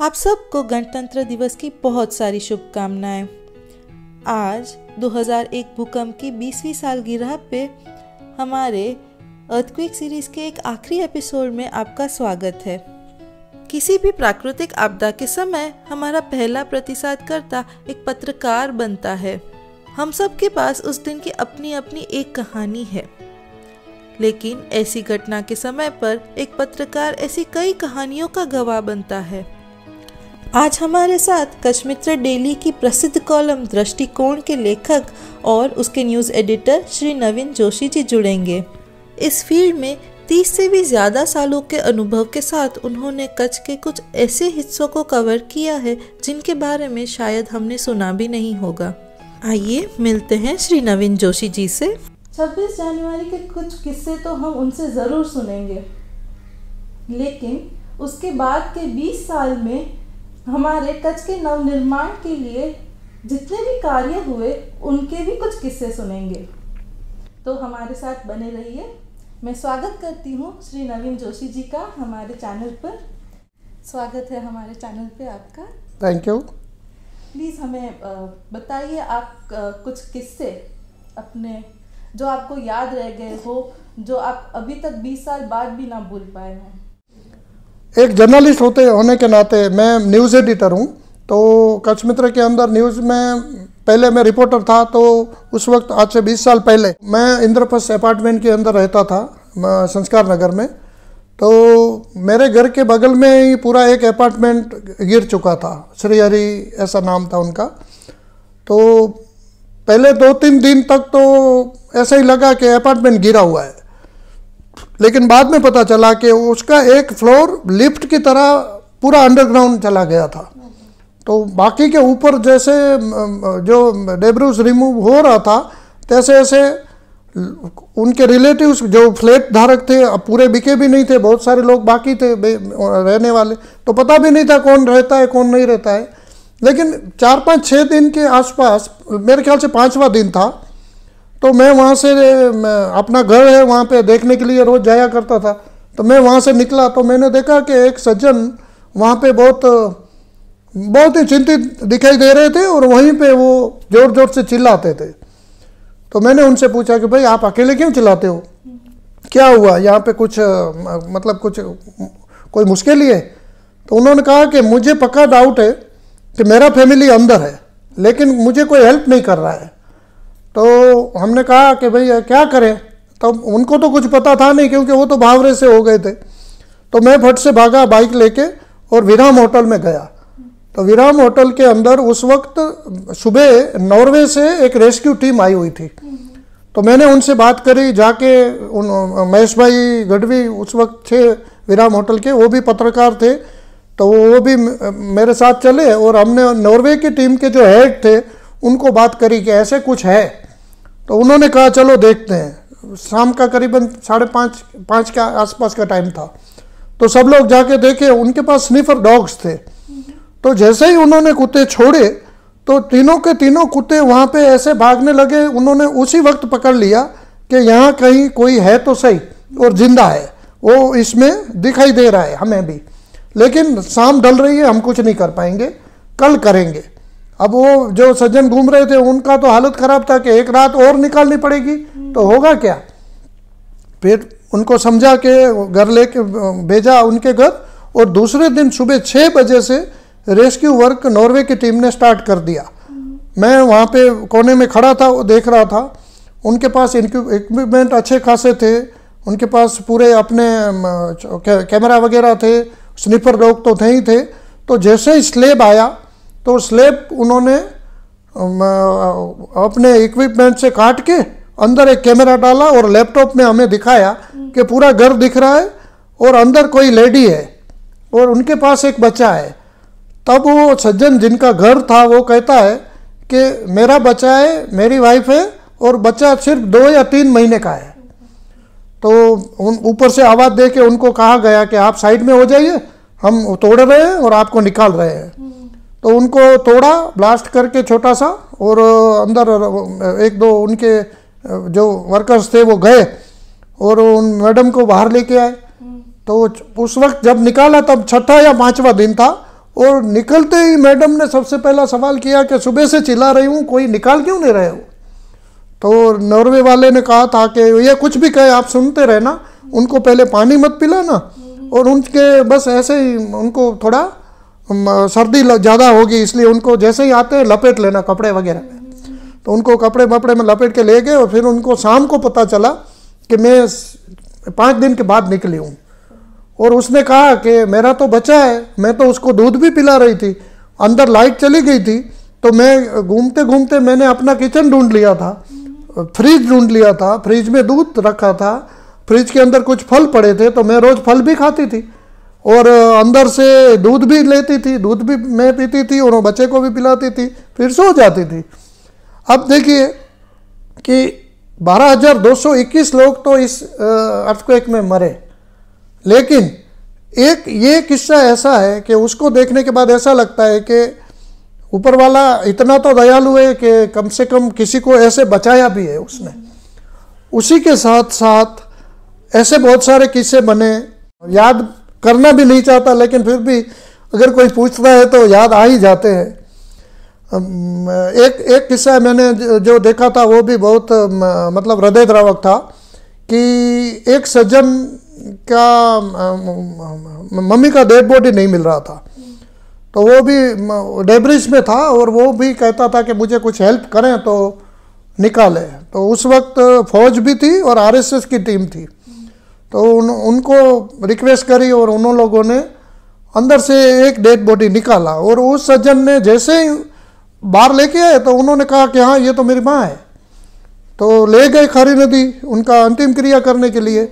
आप सबको गणतंत्र दिवस की बहुत सारी शुभकामनाएं। आज 2001 भूकंप की 20वीं सालगिरह पे हमारे अर्थक्वेक सीरीज के एक आखिरी एपिसोड में आपका स्वागत है। किसी भी प्राकृतिक आपदा के समय हमारा पहला प्रतिसादकर्ता एक पत्रकार बनता है। हम सब के पास उस दिन की अपनी अपनी एक कहानी है, लेकिन ऐसी घटना के समय पर एक पत्रकार ऐसी कई कहानियों का गवाह बनता है। आज हमारे साथ कच्छ मित्र डेली की प्रसिद्ध कॉलम दृष्टिकोण के लेखक और उसके न्यूज़ एडिटर श्री नवीन जोशी जी जुड़ेंगे। इस फील्ड में 30 से भी ज़्यादा सालों के अनुभव के साथ उन्होंने कच्छ के कुछ ऐसे हिस्सों को कवर किया है जिनके बारे में शायद हमने सुना भी नहीं होगा। आइए मिलते हैं श्री नवीन जोशी जी से। 26 जनवरी के कुछ किस्से तो हम उनसे ज़रूर सुनेंगे, लेकिन उसके बाद के 20 साल में हमारे कच्छ के नवनिर्माण के लिए जितने भी कार्य हुए उनके भी कुछ किस्से सुनेंगे। तो हमारे साथ बने रहिए। मैं स्वागत करती हूँ श्री नवीन जोशी जी का हमारे चैनल पर। स्वागत है हमारे चैनल पे आपका। Thank you. प्लीज़ हमें बताइए आप कुछ किस्से अपने जो आपको याद रह गए हो, जो आप अभी तक 20 साल बाद भी ना भूल पाए हैं। एक जर्नलिस्ट होने के नाते मैं न्यूज़ एडिटर हूँ, तो कच्छ मित्र के अंदर न्यूज़ में पहले मैं रिपोर्टर था। तो उस वक्त आज से 20 साल पहले मैं इंद्रप्रस्थ अपार्टमेंट के अंदर रहता था संस्कार नगर में। तो मेरे घर के बगल में ही पूरा एक अपार्टमेंट गिर चुका था, श्री हरि ऐसा नाम था उनका। तो पहले 2-3 दिन तक तो ऐसा ही लगा कि अपार्टमेंट गिरा हुआ है, लेकिन बाद में पता चला कि उसका एक फ्लोर लिफ्ट की तरह पूरा अंडरग्राउंड चला गया था। तो बाकी के ऊपर जैसे जो डेब्रूस रिमूव हो रहा था, तैसे ऐसे उनके रिलेटिव्स जो फ्लैट धारक थे, अब पूरे बिके भी नहीं थे, बहुत सारे लोग बाकी थे रहने वाले, तो पता भी नहीं था कौन रहता है कौन नहीं रहता है। लेकिन 4-5-6 दिन के आसपास, मेरे ख्याल से 5वां दिन था, तो मैं वहाँ से अपना घर है वहाँ पे देखने के लिए रोज़ जाया करता था। तो मैं वहाँ से निकला तो मैंने देखा कि एक सज्जन वहाँ पे बहुत ही चिंतित दिखाई दे रहे थे और वहीं पे वो ज़ोर ज़ोर से चिल्लाते थे। तो मैंने उनसे पूछा कि भाई आप अकेले क्यों चिल्लाते हो, क्या हुआ, यहाँ पे कुछ कोई मुश्किल ही है? तो उन्होंने कहा कि मुझे पक्का डाउट है कि मेरा फैमिली अंदर है, लेकिन मुझे कोई हेल्प नहीं कर रहा है। तो हमने कहा कि भाई क्या करें? तो उनको तो कुछ पता था नहीं, क्योंकि वो तो भावरे से हो गए थे। तो मैं फट से भागा बाइक लेके और विराम होटल में गया। तो विराम होटल के अंदर उस वक्त सुबह नॉर्वे से एक रेस्क्यू टीम आई हुई थी। तो मैंने उनसे बात करी जाके, महेश भाई गढ़वी उस वक्त थे विराम होटल के, वो भी पत्रकार थे, तो वो भी मेरे साथ चले और हमने नॉर्वे की टीम के जो हेड थे उनको बात करी कि ऐसे कुछ है। तो उन्होंने कहा चलो देखते हैं। शाम का करीबन 5:30 के आसपास का टाइम था। तो सब लोग जाके देखे, उनके पास स्निफर डॉग्स थे। तो जैसे ही उन्होंने कुत्ते छोड़े तो तीनों के तीनों कुत्ते वहाँ पे ऐसे भागने लगे। उन्होंने उसी वक्त पकड़ लिया कि यहाँ कहीं कोई है तो सही और जिंदा है, वो इसमें दिखाई दे रहा है हमें भी, लेकिन शाम ढल रही है, हम कुछ नहीं कर पाएंगे, कल करेंगे। अब वो जो सज्जन घूम रहे थे उनका तो हालत ख़राब था कि एक रात और निकालनी पड़ेगी, तो होगा क्या। फिर उनको समझा के घर लेके भेजा उनके घर, और दूसरे दिन सुबह 6 बजे से रेस्क्यू वर्क नॉर्वे की टीम ने स्टार्ट कर दिया। मैं वहाँ पे कोने में खड़ा था, वो देख रहा था। उनके पास इक्विपमेंट अच्छे खासे थे, उनके पास पूरे अपने कैमरा वगैरह थे, स्निपर डॉग तो थे ही थे। तो जैसे ही स्लेब आया तो स्लेब उन्होंने अपने इक्विपमेंट से काट के अंदर एक कैमरा डाला और लैपटॉप में हमें दिखाया कि पूरा घर दिख रहा है और अंदर कोई लेडी है और उनके पास एक बच्चा है। तब वो सज्जन जिनका घर था वो कहता है कि मेरा बच्चा है, मेरी वाइफ है और बच्चा सिर्फ 2 या 3 महीने का है। तो ऊपर से आवाज़ दे के उनको कहा गया कि आप साइड में हो जाइए, हम तोड़ रहे हैं और आपको निकाल रहे हैं। तो उनको तोड़ा ब्लास्ट करके छोटा सा, और अंदर 1-2 उनके जो वर्कर्स थे वो गए और उन मैडम को बाहर लेके आए। तो उस वक्त जब निकाला तब 6ठा या 5वां दिन था और निकलते ही मैडम ने सबसे पहला सवाल किया कि सुबह से चिल्ला रही हूँ, कोई निकाल क्यों नहीं रहे हो। तो नॉर्वे वाले ने कहा था कि ये कुछ भी कहे आप सुनते रहे ना, उनको पहले पानी मत पिलाना, और उनके बस ऐसे ही उनको थोड़ा सर्दी ज़्यादा होगी, इसलिए उनको जैसे ही आते हैं लपेट लेना कपड़े वगैरह में। तो उनको कपड़े वपड़े में लपेट के ले गए, और फिर उनको शाम को पता चला कि मैं 5 दिन के बाद निकली हूँ। और उसने कहा कि मेरा तो बच्चा है, मैं तो उसको दूध भी पिला रही थी, अंदर लाइट चली गई थी, तो मैं घूमते घूमते मैंने अपना किचन ढूंढ लिया था, फ्रिज ढूंढ लिया था, फ्रिज में दूध रखा था, फ्रिज के अंदर कुछ फल पड़े थे, तो मैं रोज़ फल भी खाती थी और अंदर से दूध भी लेती थी, दूध भी मैं पीती थी और बच्चे को भी पिलाती थी, फिर सो जाती थी। अब देखिए कि 12,221 लोग तो इस अर्थक्वेक में मरे, लेकिन एक ये किस्सा ऐसा है कि उसको देखने के बाद ऐसा लगता है कि ऊपर वाला इतना तो दयालु है कि कम से कम किसी को ऐसे बचाया भी है उसने। उसी के साथ साथ ऐसे बहुत सारे किस्से बने, याद करना भी नहीं चाहता, लेकिन फिर भी अगर कोई पूछता है तो याद आ ही जाते हैं। एक किस्सा मैंने जो देखा था वो भी बहुत मतलब हृदय द्रावक था कि एक सज्जन का मम्मी का डेड बॉडी नहीं मिल रहा था, तो वो भी डेब्रिज में था और वो भी कहता था कि मुझे कुछ हेल्प करें तो निकाले। तो उस वक्त फौज भी थी और आरएसएस की टीम थी, तो उनको रिक्वेस्ट करी और उन लोगों ने अंदर से एक डेड बॉडी निकाला। और उस सज्जन ने जैसे ही बाहर लेके आए तो उन्होंने कहा कि हाँ ये तो मेरी माँ है। तो ले गए खारी नदी उनका अंतिम क्रिया करने के लिए,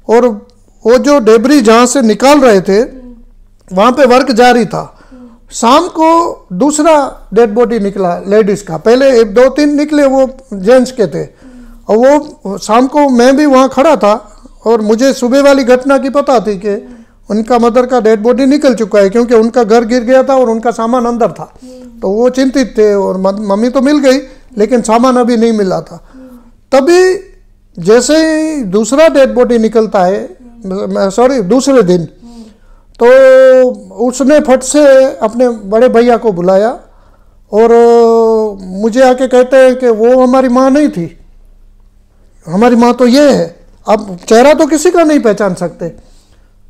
और वो जो डेबरी जहाँ से निकाल रहे थे वहाँ पे वर्क जारी था। शाम को दूसरा डेड बॉडी निकला लेडीज़ का, पहले 1-2-3 निकले वो जेंट्स के थे, और वो शाम को मैं भी वहाँ खड़ा था और मुझे सुबह वाली घटना की पता थी कि उनका मदर का डेड बॉडी निकल चुका है, क्योंकि उनका घर गिर गया था और उनका सामान अंदर था। तो वो चिंतित थे, और मम्मी तो मिल गई लेकिन सामान अभी नहीं मिला था। तभी जैसे ही दूसरा डेड बॉडी निकलता है, सॉरी दूसरे दिन, तो उसने फट से अपने बड़े भैया को बुलाया और मुझे आके कहते हैं कि वो हमारी माँ नहीं थी, हमारी माँ तो ये है। अब चेहरा तो किसी का नहीं पहचान सकते।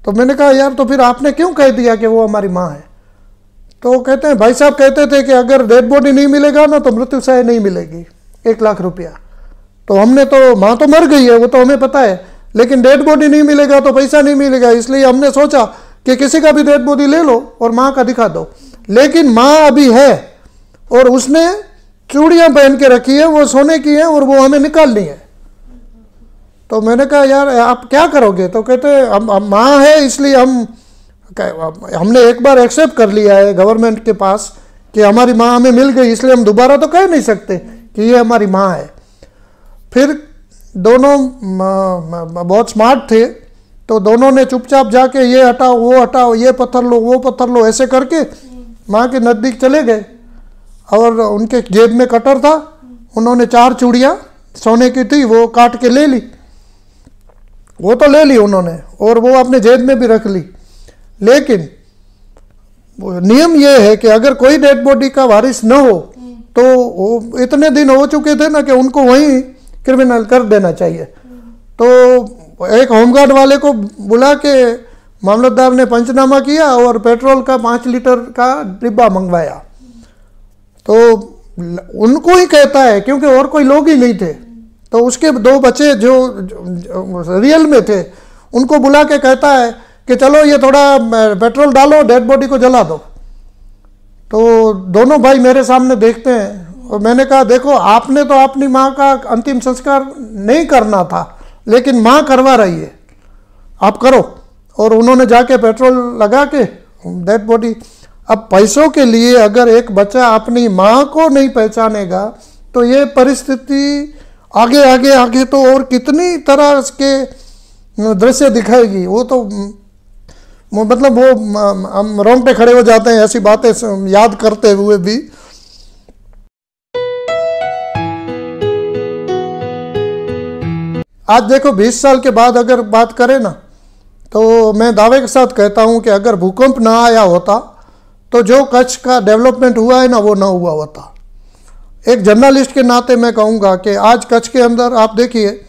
तो मैंने कहा यार तो फिर आपने क्यों कह दिया कि वो हमारी माँ है। तो कहते हैं भाई साहब कहते थे कि अगर डेड बॉडी नहीं मिलेगा ना तो मृत्यु सहाय नहीं मिलेगी, 1 लाख रुपया। तो हमने तो माँ तो मर गई है वो तो हमें पता है, लेकिन डेड बॉडी नहीं मिलेगा तो पैसा नहीं मिलेगा, इसलिए हमने सोचा कि किसी का भी डेड बॉडी ले लो और माँ का दिखा दो। लेकिन माँ अभी है और उसने चूड़ियाँ पहन के रखी है, वो सोने की है और वो हमें निकालनी है। तो मैंने कहा यार आप क्या करोगे। तो कहते हम माँ है इसलिए हमने एक बार एक्सेप्ट कर लिया है गवर्नमेंट के पास कि हमारी माँ हमें मिल गई, इसलिए हम दोबारा तो कह नहीं सकते कि ये हमारी माँ है। फिर दोनों बहुत स्मार्ट थे, तो दोनों ने चुपचाप जाके ये हटाओ वो हटाओ, ये पत्थर लो वो पत्थर लो, ऐसे करके माँ के नज़दीक चले गए और उनके जेब में कटर था, उन्होंने 4 चूड़ियाँ सोने की थी वो काट के ले ली, वो तो ले ली उन्होंने और वो अपने जेब में भी रख ली। लेकिन नियम ये है कि अगर कोई डेड बॉडी का वारिस न हो तो वो इतने दिन हो चुके थे ना कि उनको वहीं क्रिमिनल कर देना चाहिए। तो एक होमगार्ड वाले को बुला के मामलतदार ने पंचनामा किया और पेट्रोल का 5 लीटर का डिब्बा मंगवाया। तो उनको ही कहता है क्योंकि और कोई लोग ही नहीं थे, तो उसके 2 बच्चे जो रियल में थे उनको बुला के कहता है कि चलो ये थोड़ा पेट्रोल डालो डेड बॉडी को जला दो। तो दोनों भाई मेरे सामने देखते हैं और मैंने कहा देखो आपने तो अपनी माँ का अंतिम संस्कार नहीं करना था, लेकिन माँ करवा रही है, आप करो। और उन्होंने जाके पेट्रोल लगा के डेड बॉडी। अब पैसों के लिए अगर एक बच्चा अपनी माँ को नहीं पहचानेगा तो ये परिस्थिति आगे आगे आगे तो और कितनी तरह के दृश्य दिखाएगी। वो तो मतलब वो हम रोंगटे खड़े हो जाते हैं ऐसी बातें याद करते हुए भी। आज देखो 20 साल के बाद अगर बात करें ना तो मैं दावे के साथ कहता हूं कि अगर भूकंप ना आया होता तो जो कच्छ का डेवलपमेंट हुआ है ना वो ना हुआ होता। एक जर्नलिस्ट के नाते मैं कहूँगा कि आज कच्छ के अंदर आप देखिए,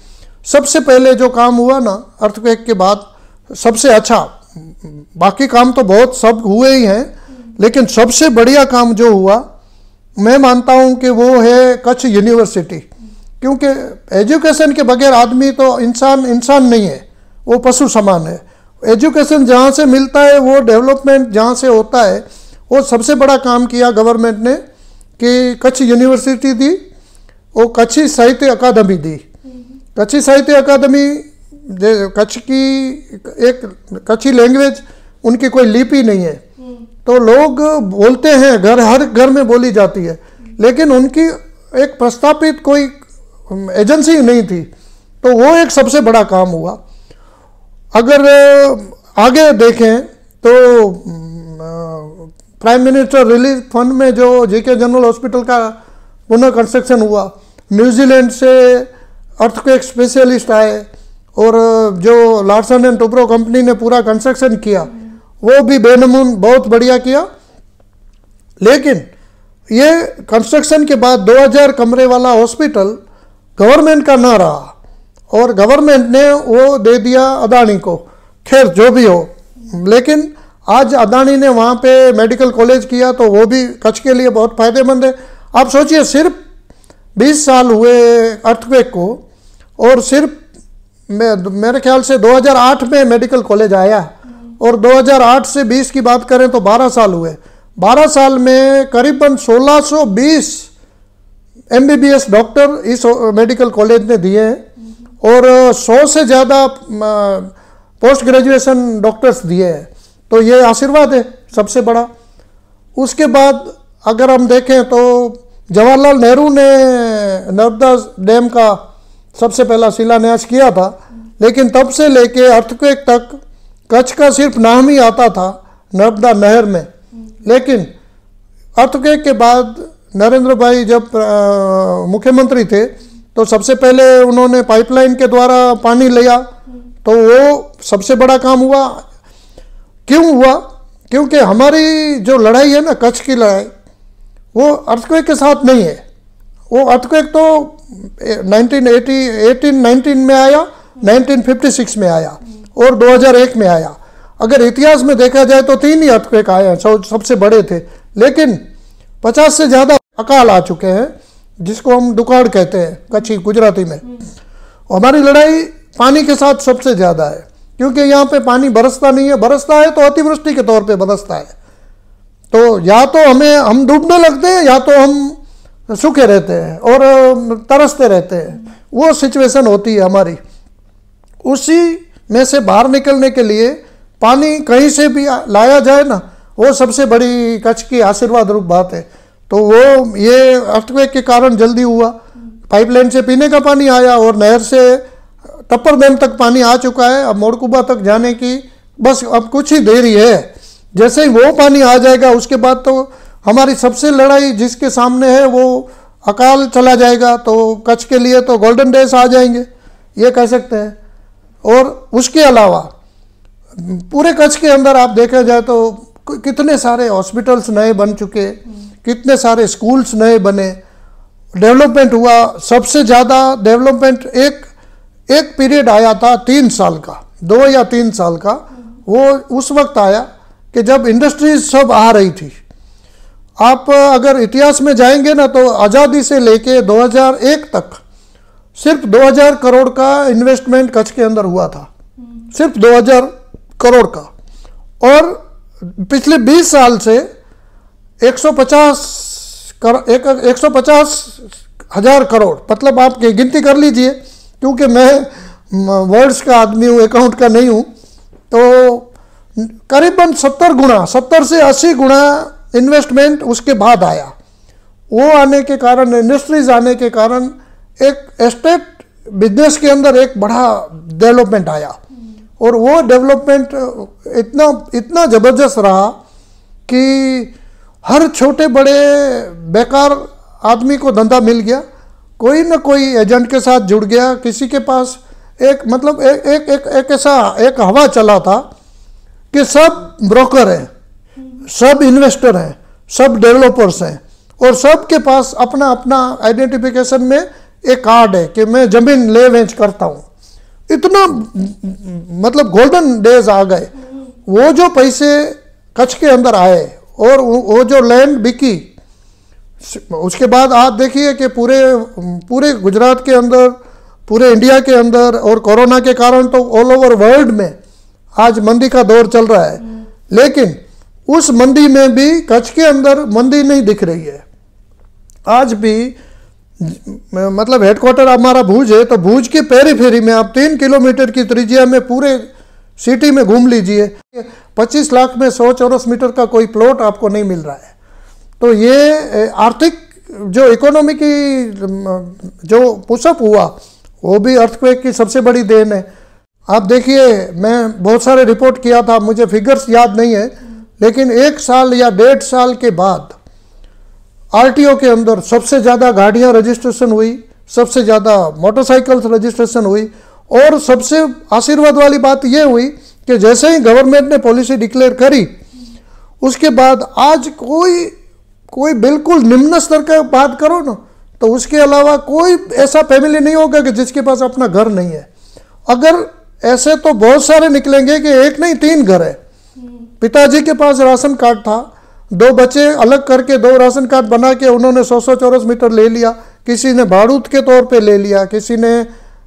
सबसे पहले जो काम हुआ ना अर्थक्वेक के बाद सबसे अच्छा, बाकी काम तो बहुत सब हुए ही हैं, लेकिन सबसे बढ़िया काम जो हुआ मैं मानता हूँ कि वो है कच्छ यूनिवर्सिटी। क्योंकि एजुकेशन के बगैर आदमी तो इंसान नहीं है, वो पशु समान है। एजुकेशन जहाँ से मिलता है, वो डेवलपमेंट जहाँ से होता है, वो सबसे बड़ा काम किया गवर्नमेंट ने कि कच्छ यूनिवर्सिटी दी, वो कच्छी साहित्य अकादमी दी। कच्छी साहित्य अकादमी, कच्छ की एक कच्छी लैंग्वेज, उनकी कोई लिपि नहीं है, तो लोग बोलते हैं, हर घर में बोली जाती है, लेकिन उनकी एक प्रस्थापित कोई एजेंसी नहीं थी, तो वो एक सबसे बड़ा काम हुआ। अगर आगे देखें तो प्राइम मिनिस्टर रिलीफ फंड में जो जेके जनरल हॉस्पिटल का पुनः कंस्ट्रक्शन हुआ, न्यूजीलैंड से अर्थक्वेक स्पेशलिस्ट आए और जो लार्सन एंड टुब्रो कंपनी ने पूरा कंस्ट्रक्शन किया, वो भी बेनमून बहुत बढ़िया किया। लेकिन ये कंस्ट्रक्शन के बाद 2000 कमरे वाला हॉस्पिटल गवर्नमेंट का ना रहा और गवर्नमेंट ने वो दे दिया अदानी को। खैर जो भी हो, लेकिन आज अदानी ने वहाँ पे मेडिकल कॉलेज किया, तो वो भी कच्छ के लिए बहुत फायदेमंद है। आप सोचिए, सिर्फ 20 साल हुए अर्थक्वेक को, और सिर्फ मेरे ख्याल से 2008 में मेडिकल कॉलेज आया, और 2008 से 20 की बात करें तो 12 साल हुए। 12 साल में करीबन 1620 MBBS डॉक्टर इस मेडिकल कॉलेज ने दिए हैं और 100 से ज़्यादा पोस्ट ग्रेजुएशन डॉक्टर्स दिए हैं। तो ये आशीर्वाद है सबसे बड़ा। उसके बाद अगर हम देखें तो जवाहरलाल नेहरू ने नर्मदा डैम का सबसे पहला शिलान्यास किया था, लेकिन तब से लेके अर्थक्वेक तक कच्छ का सिर्फ नाम ही आता था नर्मदा नहर में। लेकिन अर्थक्वेक के बाद नरेंद्र भाई जब मुख्यमंत्री थे, तो सबसे पहले उन्होंने पाइपलाइन के द्वारा पानी लिया, तो वो सबसे बड़ा काम हुआ। क्यों हुआ? क्योंकि हमारी जो लड़ाई है ना, कच्छ की लड़ाई, वो अर्थक्वेक के साथ नहीं है। वो अर्थक्वेक तो 1919 में आया, 1956 में आया और 2001 में आया। अगर इतिहास में देखा जाए तो 3 ही अर्थक्वेक आए हैं, सबसे बड़े थे। लेकिन 50 से ज़्यादा अकाल आ चुके हैं, जिसको हम दुकाड़ कहते हैं कच्छी गुजराती में। हमारी लड़ाई पानी के साथ सबसे ज़्यादा है, क्योंकि यहाँ पे पानी बरसता नहीं है, बरसता है तो अतिवृष्टि के तौर पे बरसता है। तो या तो हम डूबने लगते हैं, या तो हम सूखे रहते हैं और तरसते रहते हैं। वो सिचुएशन होती है हमारी। उसी में से बाहर निकलने के लिए पानी कहीं से भी लाया जाए ना, वो सबसे बड़ी कच्छ की आशीर्वाद रूप बात है। तो वो ये अर्थक्वेक के कारण जल्दी हुआ। पाइपलाइन से पीने का पानी आया और नहर से टप्पर डैम तक पानी आ चुका है। अब मोड़कुबा तक जाने की बस अब कुछ ही देरी है। जैसे ही वो पानी आ जाएगा, उसके बाद तो हमारी सबसे लड़ाई जिसके सामने है वो अकाल चला जाएगा। तो कच्छ के लिए तो गोल्डन डेज आ जाएंगे, ये कह सकते हैं। और उसके अलावा पूरे कच्छ के अंदर आप देखा जाए तो कितने सारे हॉस्पिटल्स नए बन चुके, कितने सारे स्कूल्स नए बने, डेवलपमेंट हुआ। सबसे ज़्यादा डेवलपमेंट एक पीरियड आया था 3 साल का, 2 या 3 साल का। वो उस वक्त आया कि जब इंडस्ट्रीज सब आ रही थी। आप अगर इतिहास में जाएंगे ना, तो आज़ादी से लेके 2001 तक सिर्फ 2000 करोड़ का इन्वेस्टमेंट कच्छ के अंदर हुआ था, सिर्फ 2000 करोड़ का। और पिछले 20 साल से 150,000 करोड़, मतलब आप गिनती कर लीजिए, क्योंकि मैं वर्ड्स का आदमी हूँ, अकाउंट का नहीं हूँ। तो करीबन 70 से 80 गुना इन्वेस्टमेंट उसके बाद आया। वो आने के कारण, इंडस्ट्रीज आने के कारण एक एस्टेट बिजनेस के अंदर एक बड़ा डेवलपमेंट आया। और वो डेवलपमेंट इतना ज़बरदस्त रहा कि हर छोटे बड़े बेकार आदमी को धंधा मिल गया। कोई ना कोई एजेंट के साथ जुड़ गया, किसी के पास एक ऐसा एक हवा चला था कि सब ब्रोकर हैं। सब इन्वेस्टर हैं, सब डेवलपर्स हैं, और सब के पास अपना अपना आइडेंटिफिकेशन में एक कार्ड है कि मैं ज़मीन ले बेच करता हूँ। इतना मतलब गोल्डन डेज आ गए। वो जो पैसे कच्छ के अंदर आए और वो जो लैंड बिकी, उसके बाद आप देखिए कि पूरे गुजरात के अंदर, पूरे इंडिया के अंदर, और कोरोना के कारण तो ऑल ओवर वर्ल्ड में आज मंदी का दौर चल रहा है। लेकिन उस मंदी में भी कच्छ के अंदर मंदी नहीं दिख रही है। आज भी मतलब हेडक्वार्टर हमारा भुज है, तो भुज के पेरीफेरी में आप 3 किलोमीटर की त्रिज्या में पूरे सिटी में घूम लीजिए, 25 लाख में 100 चौरस मीटर का कोई प्लॉट आपको नहीं मिल रहा है। तो ये आर्थिक जो इकोनॉमी की जो पुशअप हुआ, वो भी अर्थक्वेक की सबसे बड़ी देन है। आप देखिए, मैं बहुत सारे रिपोर्ट किया था, मुझे फिगर्स याद नहीं है, लेकिन 1 साल या 1.5 साल के बाद आरटीओ के अंदर सबसे ज़्यादा गाड़ियाँ रजिस्ट्रेशन हुई, सबसे ज़्यादा मोटरसाइकिल्स रजिस्ट्रेशन हुई, और सबसे आशीर्वाद वाली बात यह हुई कि जैसे ही गवर्नमेंट ने पॉलिसी डिक्लेयर करी, उसके बाद आज कोई बिल्कुल निम्न स्तर का बात करो ना, तो उसके अलावा कोई ऐसा फैमिली नहीं होगा कि जिसके पास अपना घर नहीं है। अगर ऐसे तो बहुत सारे निकलेंगे कि एक नहीं 3 घर है। पिताजी के पास राशन कार्ड था, 2 बच्चे अलग करके 2 राशन कार्ड बना के उन्होंने 100 चौरस मीटर ले लिया, किसी ने भाड़ूत के तौर पे ले लिया, किसी ने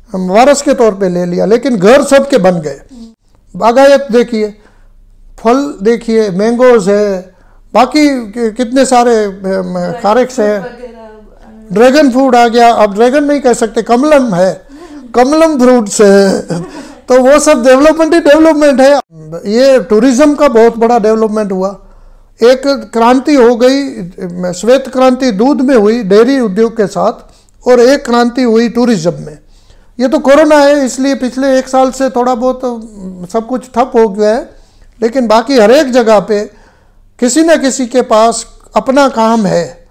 वारस के तौर पे ले लिया, लेकिन घर सबके बन गए। बागायत देखिए, फल देखिए, मैंगोज है, बाकी कितने सारे खारेक्स है, ड्रैगन फ्रूट आ गया, अब ड्रैगन नहीं कह सकते, कमलम है, कमलम फ्रूट्स है। तो वो सब डेवलपमेंट ही डेवलपमेंट है। ये टूरिज्म का बहुत बड़ा डेवलपमेंट हुआ। एक क्रांति हो गई, श्वेत क्रांति दूध में हुई डेयरी उद्योग के साथ, और एक क्रांति हुई टूरिज्म में। ये तो कोरोना है, इसलिए पिछले 1 साल से थोड़ा बहुत सब कुछ ठप हो गया है, लेकिन बाकी हर एक जगह पे किसी न किसी के पास अपना काम है,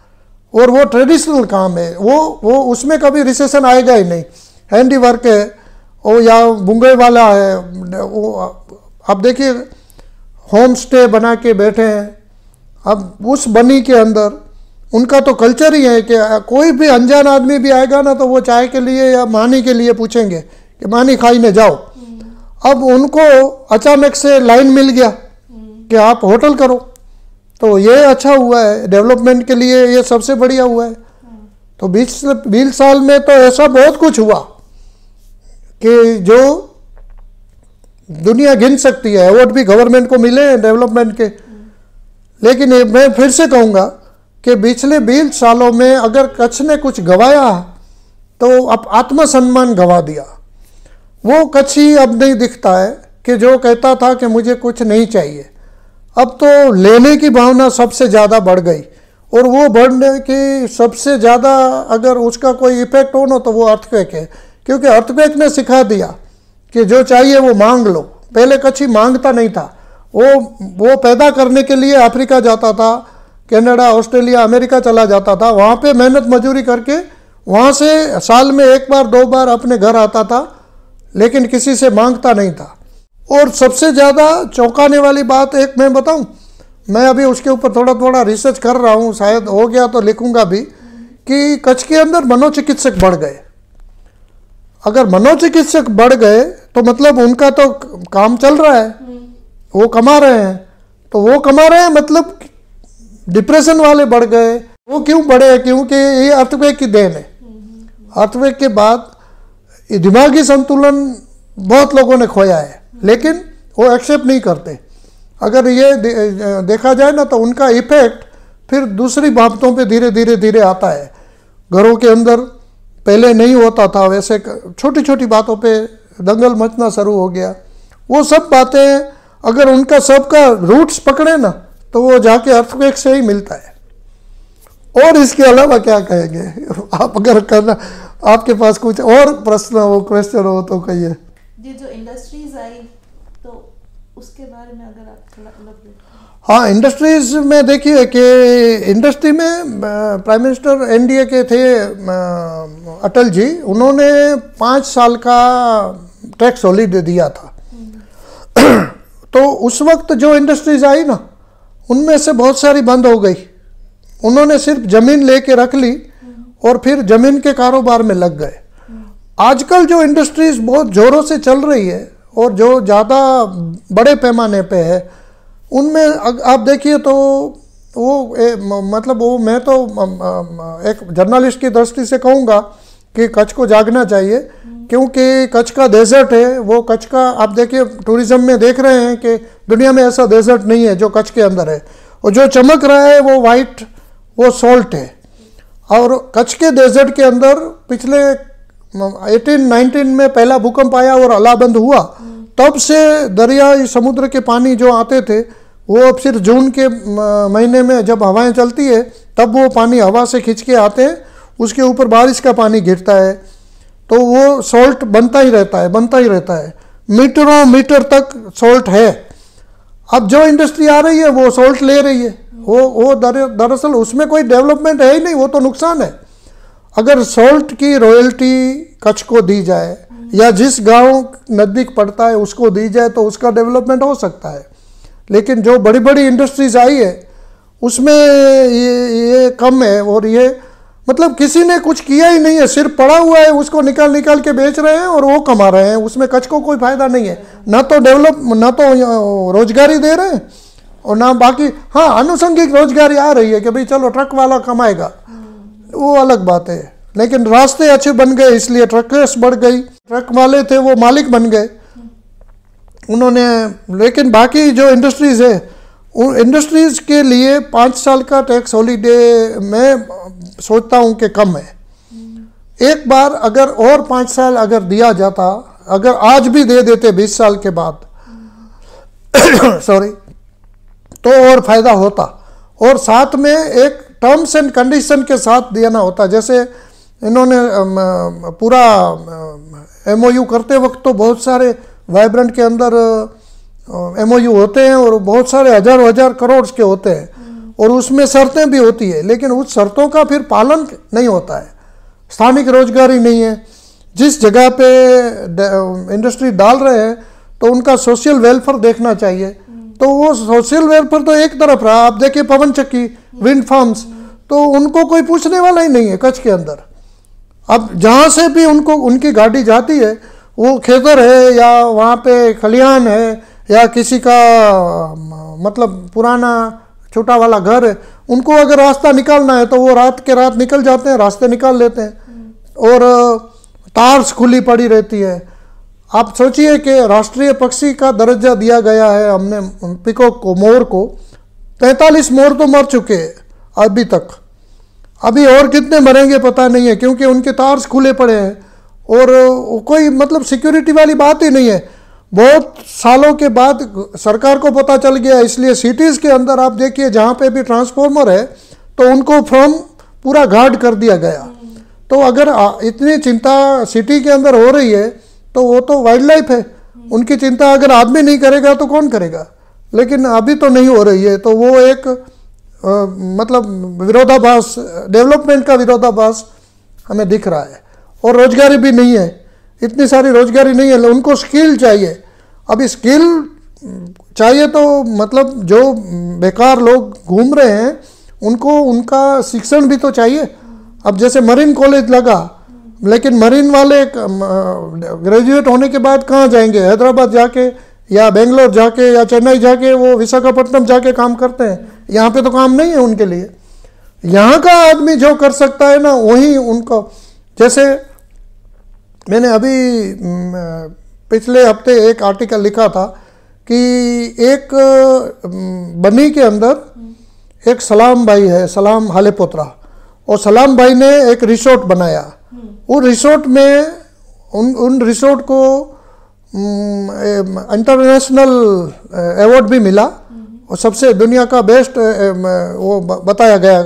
और वो ट्रेडिशनल काम है, वो उसमें कभी रिसेशन आएगा ही नहीं। हैंडी वर्क है, वो या बुंगे वाला है, वो अब देखिए होम स्टे बना के बैठे हैं। अब उस बनी के अंदर उनका तो कल्चर ही है कि कोई भी अनजान आदमी भी आएगा ना, तो वो चाय के लिए या मानी के लिए पूछेंगे कि मानी खाई ने जाओ। अब उनको अचानक से लाइन मिल गया कि आप होटल करो, तो ये अच्छा हुआ है डेवलपमेंट के लिए, ये सबसे बढ़िया हुआ है। तो 20 साल में तो ऐसा बहुत कुछ हुआ कि जो दुनिया गिन सकती है। अवार्ड भी गवर्नमेंट को मिले हैं डेवलपमेंट के। लेकिन मैं फिर से कहूँगा कि पिछले 20 सालों में अगर कच्छ ने कुछ गंवाया तो अब आत्मसम्मान गंवा दिया। वो कच्छी अब नहीं दिखता है कि जो कहता था कि मुझे कुछ नहीं चाहिए। अब तो लेने की भावना सबसे ज़्यादा बढ़ गई, और वो बढ़ने की सबसे ज़्यादा अगर उसका कोई इफेक्ट हो ना, तो वो अर्थक्वेक है। क्योंकि अर्थक्वेक ने सिखा दिया कि जो चाहिए वो मांग लो। पहले कच्छी मांगता नहीं था, वो पैदा करने के लिए अफ्रीका जाता था, कनाडा, ऑस्ट्रेलिया, अमेरिका चला जाता था, वहाँ पे मेहनत मजूरी करके वहाँ से साल में 1 बार 2 बार अपने घर आता था, लेकिन किसी से मांगता नहीं था। और सबसे ज़्यादा चौंकाने वाली बात एक मैं बताऊं, मैं अभी उसके ऊपर थोड़ा रिसर्च कर रहा हूं, शायद हो गया तो लिखूंगा भी, कि कच्छ के अंदर मनोचिकित्सक बढ़ गए। अगर मनोचिकित्सक बढ़ गए तो मतलब उनका तो काम चल रहा है, वो कमा रहे हैं, तो वो कमा रहे हैं मतलब डिप्रेशन वाले बढ़ गए। वो क्यों बढ़े? क्योंकि ये अर्थक्वेक की देन है। अर्थक्वेक के बाद ये दिमागी संतुलन बहुत लोगों ने खोया है, लेकिन वो एक्सेप्ट नहीं करते। अगर ये देखा जाए ना, तो उनका इफेक्ट फिर दूसरी बाबतों पे धीरे धीरे आता है। घरों के अंदर पहले नहीं होता था, वैसे छोटी छोटी बातों पे दंगल मचना शुरू हो गया। वो सब बातें अगर उनका सबका रूट्स पकड़े ना, तो वो जाके अर्थक्वेक से ही मिलता है। और इसके अलावा क्या कहेंगे आप? अगर करना आपके पास कुछ और प्रश्न हो, क्वेश्चन हो तो कहिए। ये जो इंडस्ट्रीज आई, तो उसके बारे में अगर आप थोड़ा हाँ, इंडस्ट्रीज में देखिए कि इंडस्ट्री में प्राइम मिनिस्टर एनडीए के थे अटल जी, उन्होंने 5 साल का टैक्स हॉलिडे दिया था। तो उस वक्त जो इंडस्ट्रीज आई ना, उनमें से बहुत सारी बंद हो गई। उन्होंने सिर्फ ज़मीन लेके रख ली और फिर ज़मीन के कारोबार में लग गए। आजकल जो इंडस्ट्रीज बहुत ज़ोरों से चल रही है और जो ज़्यादा बड़े पैमाने पे है, उनमें आप देखिए तो मतलब वो मैं तो एक जर्नलिस्ट की दृष्टि से कहूँगा कि कच्छ को जागना चाहिए, क्योंकि कच्छ का डेजर्ट है वो। कच्छ का आप देखिए टूरिज्म में देख रहे हैं कि दुनिया में ऐसा डेजर्ट नहीं है जो कच्छ के अंदर है, और जो चमक रहा है वो वाइट, वो सॉल्ट है। और कच्छ के डेजर्ट के अंदर पिछले 1819 में पहला भूकंप आया और अलाबंद हुआ, तब से दरियाई समुद्र के पानी जो आते थे वो अब सिर्फ जून के महीने में जब हवाएं चलती है तब वो पानी हवा से खींच के आते हैं, उसके ऊपर बारिश का पानी गिरता है तो वो सॉल्ट बनता ही रहता है, बनता ही रहता है। मीटरों मीटर तक सॉल्ट है। अब जो इंडस्ट्री आ रही है वो सॉल्ट ले रही है, वो दरअसल उसमें कोई डेवलपमेंट है ही नहीं, वो तो नुकसान है। अगर सॉल्ट की रॉयल्टी कच्छ को दी जाए या जिस गांव नज़दीक पड़ता है उसको दी जाए तो उसका डेवलपमेंट हो सकता है। लेकिन जो बड़ी बड़ी इंडस्ट्रीज आई है उसमें ये कम है, और ये मतलब किसी ने कुछ किया ही नहीं है, सिर्फ पड़ा हुआ है, उसको निकाल निकाल के बेच रहे हैं और वो कमा रहे हैं। उसमें कच्छ को कोई फायदा नहीं है, ना तो ना तो रोजगारी दे रहे हैं और ना बाकी। हाँ, आनुषंगिक रोजगारी आ रही है कि भाई चलो ट्रक वाला कमाएगा, वो अलग बात है। लेकिन रास्ते अच्छे बन गए इसलिए ट्रकर्स बढ़ गई, ट्रक वाले थे वो मालिक बन गए उन्होंने। लेकिन बाकी जो इंडस्ट्रीज है, उन इंडस्ट्रीज के लिए 5 साल का टैक्स हॉलीडे मैं सोचता हूँ कि कम है। एक बार अगर और 5 साल अगर दिया जाता, अगर आज भी दे देते 20 साल के बाद सॉरी, तो और फायदा होता। और साथ में एक टर्म्स एंड कंडीशन के साथ देना होता। जैसे इन्होंने पूरा MOU करते वक्त तो बहुत सारे वाइब्रेंट के अंदर MOU होते हैं और बहुत सारे हजार करोड़ के होते हैं और उसमें शर्तें भी होती है, लेकिन उस शर्तों का फिर पालन नहीं होता है। स्थानिक रोजगारी नहीं है। जिस जगह पे इंडस्ट्री डाल रहे हैं तो उनका सोशल वेलफेयर देखना चाहिए, तो वो सोशल वेलफेयर तो एक तरफ रहा। आप देखिए पवन चक्की, विंड फार्म्स, तो उनको कोई पूछने वाला ही नहीं है कच्छ के अंदर। अब जहाँ से भी उनको उनकी गाड़ी जाती है, वो खेतर है या वहाँ पे खलिहान है या किसी का मतलब पुराना छोटा वाला घर है, उनको अगर रास्ता निकालना है तो वो रात के रात निकल जाते हैं, रास्ते निकाल लेते हैं और तार्स खुली पड़ी रहती है। आप सोचिए कि राष्ट्रीय पक्षी का दर्जा दिया गया है हमने पिकॉक को, मोर को। 45 मोर तो मर चुके हैं अभी तक, अभी और कितने मरेंगे पता नहीं है, क्योंकि उनके तार्स खुले पड़े हैं और कोई मतलब सिक्योरिटी वाली बात ही नहीं है। बहुत सालों के बाद सरकार को पता चल गया, इसलिए सिटीज़ के अंदर आप देखिए जहाँ पे भी ट्रांसफॉर्मर है तो उनको फ्रॉम पूरा गार्ड कर दिया गया। तो अगर इतनी चिंता सिटी के अंदर हो रही है तो वो तो वाइल्ड लाइफ है, उनकी चिंता अगर आदमी नहीं करेगा तो कौन करेगा। लेकिन अभी तो नहीं हो रही है, तो वो एक मतलब विरोधाभास, डेवलपमेंट का विरोधाभास हमें दिख रहा है। और रोजगारी भी नहीं है, इतनी सारी रोजगारी नहीं है, उनको स्किल चाहिए। अभी स्किल चाहिए तो मतलब जो बेकार लोग घूम रहे हैं उनको उनका शिक्षण भी तो चाहिए। अब जैसे मरीन कॉलेज लगा, लेकिन मरीन वाले ग्रेजुएट होने के बाद कहाँ जाएंगे? हैदराबाद जाके या बेंगलोर जाके या चेन्नई जाके, वो विशाखापट्टनम जाके काम करते हैं। यहाँ पे तो काम नहीं है उनके लिए। यहाँ का आदमी जो कर सकता है ना वही उनको, जैसे मैंने अभी पिछले हफ्ते एक आर्टिकल लिखा था कि एक बनी के अंदर एक सलाम भाई है, सलाम हालेपोत्रा, और सलाम भाई ने एक रिसोर्ट बनाया। वो रिसोर्ट में उन रिसोर्ट को इंटरनेशनल अवार्ड भी मिला और सबसे दुनिया का बेस्ट वो बताया गया,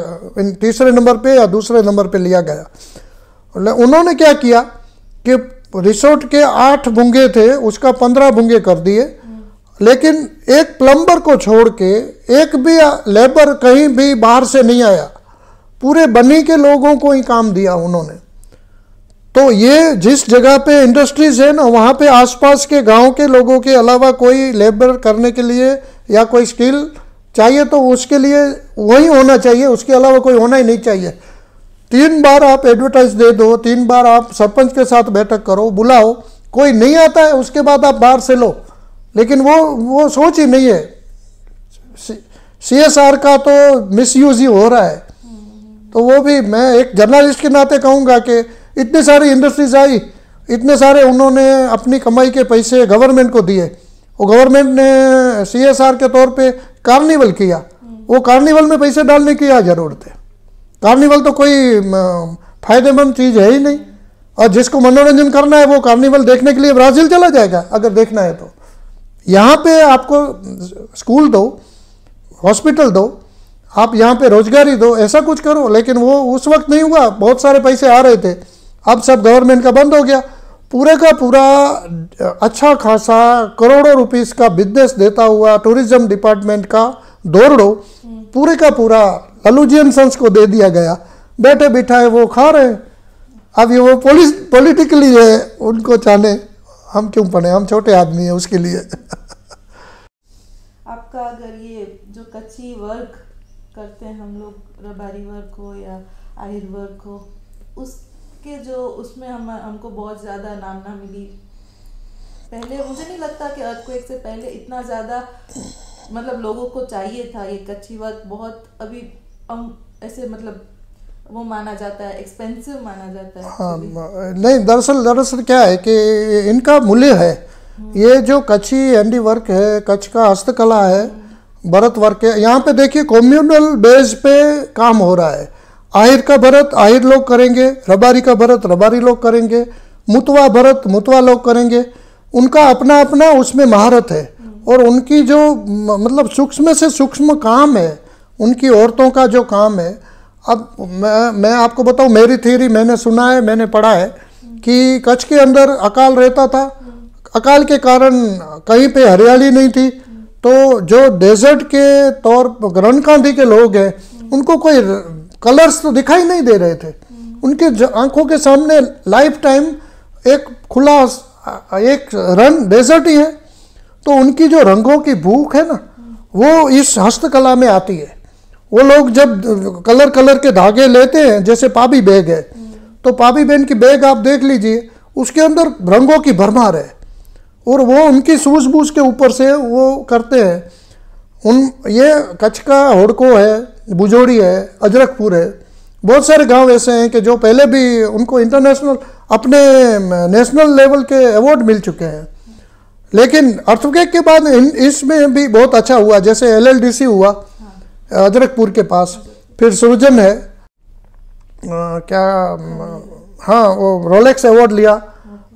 तीसरे नंबर पे या दूसरे नंबर पे लिया गया। उन्होंने क्या किया कि रिसोर्ट के 8 भूंगे थे, उसका 15 भूंगे कर दिए, लेकिन एक प्लम्बर को छोड़ के एक भी लेबर कहीं भी बाहर से नहीं आया, पूरे बनी के लोगों को ही काम दिया उन्होंने। तो ये जिस जगह पे इंडस्ट्रीज है ना, वहाँ पे आसपास के गांव के लोगों के अलावा कोई लेबर करने के लिए या कोई स्किल चाहिए तो उसके लिए वही होना चाहिए, उसके अलावा कोई होना ही नहीं चाहिए। 3 बार आप एडवर्टाइज दे दो, 3 बार आप सरपंच के साथ बैठक करो, बुलाओ, कोई नहीं आता है उसके बाद आप बाहर से लो, लेकिन वो सोच ही नहीं है। CSR का तो मिसयूज ही हो रहा है। तो वो भी मैं एक जर्नलिस्ट के नाते कहूँगा कि इतनी सारी इंडस्ट्रीज आई, इतने सारे उन्होंने अपनी कमाई के पैसे गवर्नमेंट को दिए, वो गवर्नमेंट ने CSR के तौर पे कार्निवल किया, वो कार्निवल में पैसे डालने की क्या जरूरत है? कार्निवल तो कोई फायदेमंद चीज़ है ही नहीं, और जिसको मनोरंजन करना है वो कार्निवल देखने के लिए ब्राज़ील चला जाएगा अगर देखना है तो। यहाँ पे आपको स्कूल दो, हॉस्पिटल दो, आप यहाँ पे रोजगारी दो, ऐसा कुछ करो। लेकिन वो उस वक्त नहीं हुआ, बहुत सारे पैसे आ रहे थे, अब सब गवर्नमेंट का बंद हो गया। पूरे का पूरा अच्छा खासा करोड़ों रुपीस का बिजनेस देता हुआ टूरिज्म डिपार्टमेंट का दोरडो पूरे का पूरा ललूजियन सन्स को दे दिया गया। बैठे बिठाए वो खा रहे हैं। अब ये वो पॉलिटिकली है, उनको चाहने हम क्यों पढ़े, हम छोटे आदमी हैं उसके लिए। आपका अगर ये जो कच्ची वर्क करते हैं हम लोग, रबारी वर्क हो या आहिर वर्क हो, उसके जो उसमें हमको बहुत ज़्यादा नामना मिली। पहले मुझे नहीं लगता कि अर्थक्वेक से पहले इतना ज़्यादा मतलब लोगों को चाहिए था ये कच्ची वर्क। बहुत अभी ऐसे मतलब वो माना जाता है, एक्सपेंसिव माना जाता है। हाँ नहीं, दरअसल क्या है कि इनका मूल्य है। ये जो कच्ची हैंडी वर्क है, कच्छ का हस्तकला है, भरत वर्क है, यहाँ पे देखिए कम्युनल बेस पे काम हो रहा है। आहिर का भरत आहिर लोग करेंगे, रबारी का भरत रबारी लोग करेंगे, मुतवा भरत मुतवा लोग करेंगे। उनका अपना अपना उसमें महारत है, और उनकी जो मतलब सूक्ष्म से सूक्ष्म काम है, उनकी औरतों का जो काम है। अब मैं आपको बताऊं, मेरी थ्योरी मैंने सुना है, मैंने पढ़ा है कि कच्छ के अंदर अकाल रहता था, अकाल के कारण कहीं पे हरियाली नहीं थी, तो जो डेजर्ट के तौर पर रणकांधी के लोग हैं उनको कोई कलर्स तो दिखाई नहीं दे रहे थे। उनके आंखों के सामने लाइफ टाइम एक खुला एक रन डेजर्ट ही है। तो उनकी जो रंगों की भूख है ना, वो इस हस्तकला में आती है। वो लोग जब कलर के धागे लेते हैं, जैसे पाबी बैग है, तो पाबी बहन की बैग आप देख लीजिए, उसके अंदर रंगों की भरमार है, और वो उनकी सूझबूझ के ऊपर से वो करते हैं। ये कच्छ का होड़को है, बुजोड़ी है, अजरकपुर है, बहुत सारे गांव ऐसे हैं कि जो पहले भी उनको इंटरनेशनल अपने नेशनल लेवल के अवार्ड मिल चुके हैं। लेकिन अर्थक्वेक के बाद इसमें भी बहुत अच्छा हुआ, जैसे LLDC हुआ अजरकपुर के पास, फिर सृजन है हाँ वो रोलेक्स अवार्ड लिया।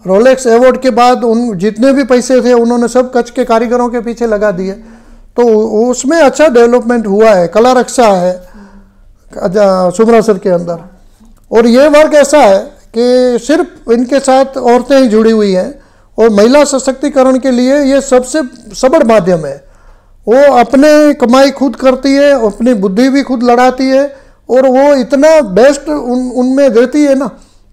रोलेक्स अवार्ड के बाद उन जितने भी पैसे थे उन्होंने सब कच्छ के कारीगरों के पीछे लगा दिए, तो उसमें अच्छा डेवलपमेंट हुआ है। कला रक्षा है सुमरासर के अंदर, और ये वर्क ऐसा है कि सिर्फ इनके साथ औरतें ही जुड़ी हुई हैं, और महिला सशक्तिकरण के लिए ये सबसे सबड़ माध्यम है। वो अपने कमाई खुद करती है, अपनी बुद्धि भी खुद लड़ाती है, और वो इतना बेस्ट उनमें देती है ना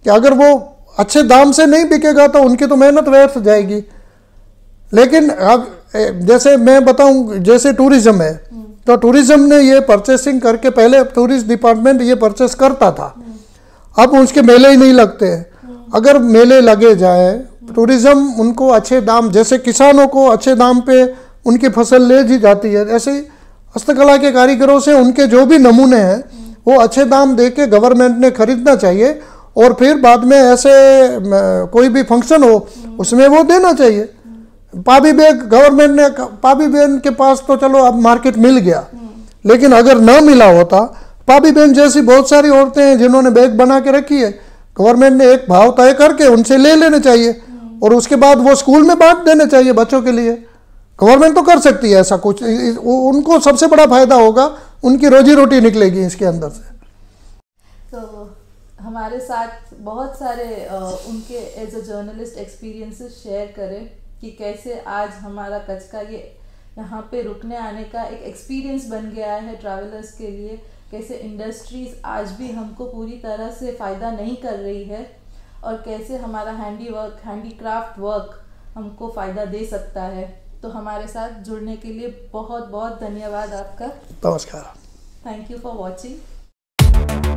कि अगर वो अच्छे दाम से नहीं बिकेगा तो उनकी तो मेहनत व्यर्थ जाएगी। लेकिन अब जैसे मैं बताऊं, जैसे टूरिज्म है, तो टूरिज्म ने ये परचेसिंग करके, पहले टूरिस्ट डिपार्टमेंट ये परचेस करता था, अब उसके मेले ही नहीं लगते। अगर मेले लगे जाए, टूरिज्म उनको अच्छे दाम, जैसे किसानों को अच्छे दाम पे उनकी फसल ले जी जाती है, ऐसे ही हस्तकला के कारीगरों से उनके जो भी नमूने हैं वो अच्छे दाम दे के गवर्नमेंट ने खरीदना चाहिए, और फिर बाद में ऐसे कोई भी फंक्शन हो उसमें वो देना चाहिए। पाबी बैग गवर्नमेंट ने, पाबी बहन के पास तो चलो अब मार्केट मिल गया, लेकिन अगर ना मिला होता, पाबी बहन जैसी बहुत सारी औरतें हैं जिन्होंने बैग बना के रखी है, गवर्नमेंट ने एक भाव तय करके उनसे ले लेने चाहिए, और उसके बाद वो स्कूल में बांट देने चाहिए बच्चों के लिए। गवर्नमेंट तो कर सकती है ऐसा कुछ, उनको सबसे बड़ा फायदा होगा, उनकी रोजी रोटी निकलेगी इसके अंदर से। तो हमारे साथ बहुत सारे उनके as a journalist experiences share करें कि कैसे आज हमारा कच्छ का ये यहाँ पे रुकने आने का एक एक्सपीरियंस बन गया है ट्रैवलर्स के लिए। कैसे इंडस्ट्रीज आज भी हमको पूरी तरह से फ़ायदा नहीं कर रही है, और कैसे हमारा हैंडी क्राफ्ट वर्क हमको फ़ायदा दे सकता है। तो हमारे साथ जुड़ने के लिए बहुत बहुत धन्यवाद आपका। नमस्कार। Thank you for watching.